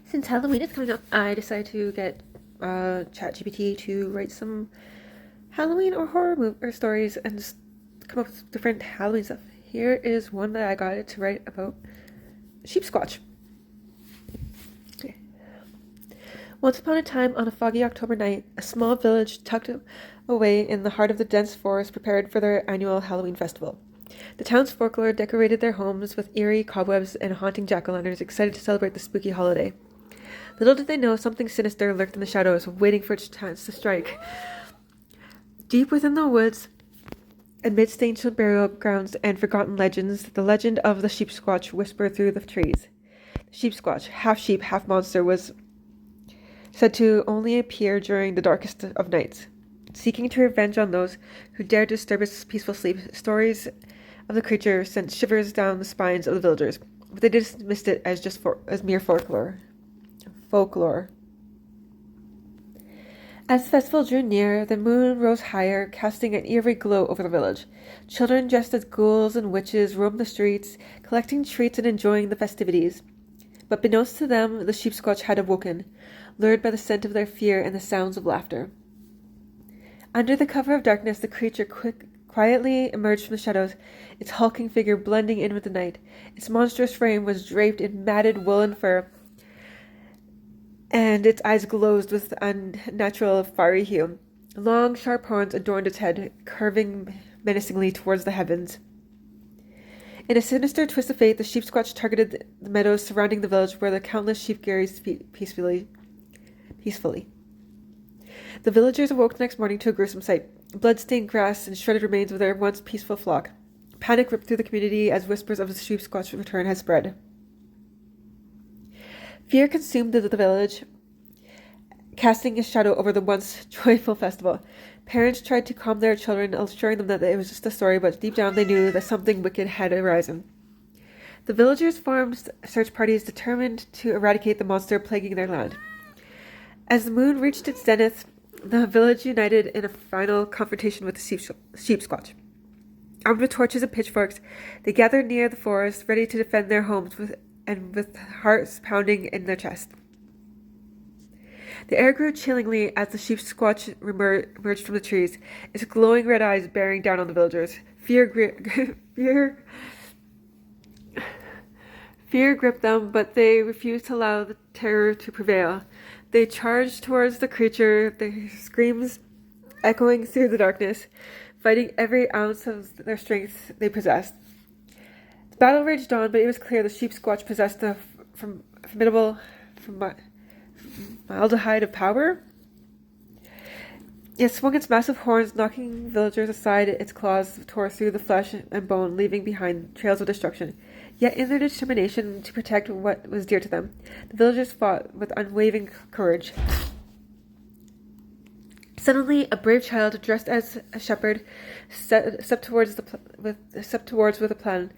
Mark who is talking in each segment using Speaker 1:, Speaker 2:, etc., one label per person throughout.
Speaker 1: Since Halloween is coming up, I decided to get Chatgpt to write some Halloween or horror or stories and just come up with different Halloween stuff. Here is one that I got it to write about Sheepsquatch. Okay. Once upon a time, on a foggy October night, a small village tucked away in the heart of the dense forest prepared for their annual Halloween festival. The town's folklore decorated their homes with eerie cobwebs and haunting jack-o'-lanterns, excited to celebrate the spooky holiday. Little did they know something sinister lurked in the shadows, waiting for its chance to strike. Deep within the woods, amidst ancient burial grounds and forgotten legends, the legend of the Sheepsquatch whispered through the trees. The Sheepsquatch, half sheep, half monster, was said to only appear during the darkest of nights. Seeking to revenge on those who dared disturb its peaceful sleep, stories of the creature sent shivers down the spines of the villagers, but they dismissed it as as mere folklore. As the festival drew near, the moon rose higher, casting an eerie glow over the village. Children dressed as ghouls and witches roamed the streets, collecting treats and enjoying the festivities. But beknownst to them, the Sheepsquatch had awoken, lured by the scent of their fear and the sounds of laughter. Under the cover of darkness, the creature quietly emerged from the shadows, its hulking figure blending in with the night. Its monstrous frame was draped in matted woolen fur, and its eyes glowed with unnatural fiery hue. Long, sharp horns adorned its head, curving menacingly towards the heavens. In a sinister twist of fate, the Sheepsquatch targeted the meadows surrounding the village where the countless sheep grazed peacefully. The villagers awoke the next morning to a gruesome sight. Blood-stained grass and shredded remains of their once peaceful flock. Panic ripped through the community as whispers of the Sheepsquatch's return had spread. Fear consumed the village, casting a shadow over the once joyful festival. Parents tried to calm their children, assuring them that it was just a story, but deep down they knew that something wicked had arisen. The villagers formed search parties determined to eradicate the monster plaguing their land. As the moon reached its zenith, the village united in a final confrontation with the Sheepsquatch. Armed with torches and pitchforks, they gathered near the forest, ready to defend their homes with hearts pounding in their chest. The air grew chillingly as the Sheepsquatch emerged from the trees, its glowing red eyes bearing down on the villagers. Fear gripped them, but they refused to allow the terror to prevail. They charged towards the creature, their screams echoing through the darkness, fighting every ounce of their strength they possessed. The battle raged on, but it was clear the Sheepsquatch possessed a formidable formaldehyde of power. It swung its massive horns, knocking villagers aside. Its claws tore through the flesh and bone, leaving behind trails of destruction. Yet in their determination to protect what was dear to them, the villagers fought with unwavering courage. Suddenly, a brave child, dressed as a shepherd, stepped towards with a plan.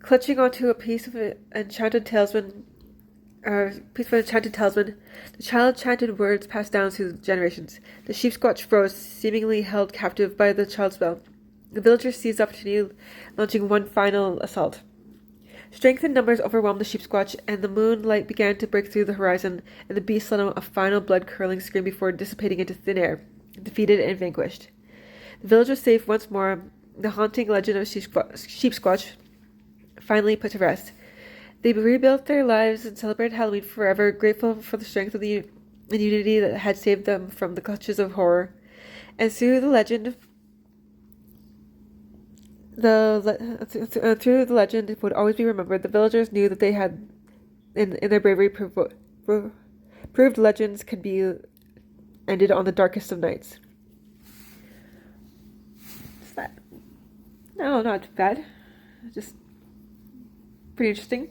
Speaker 1: Clutching onto a piece of an enchanted talisman, the child chanted words passed down through generations. The Sheepsquatch froze, seemingly held captive by the child's spell. The villagers seized the opportunity, launching one final assault. Strength in numbers overwhelmed the Sheepsquatch, and the moonlight began to break through the horizon, and the beast let out a final blood-curdling scream before dissipating into thin air, defeated and vanquished. The village was safe once more. The haunting legend of Sheepsquatch finally put to rest. They rebuilt their lives and celebrated Halloween forever, grateful for the strength of the unity that had saved them from the clutches of horror. And through the legend, it would always be remembered. The villagers knew that they had, in their bravery, proved legends could be ended on the darkest of nights. What's that? No, not bad. Just pretty interesting.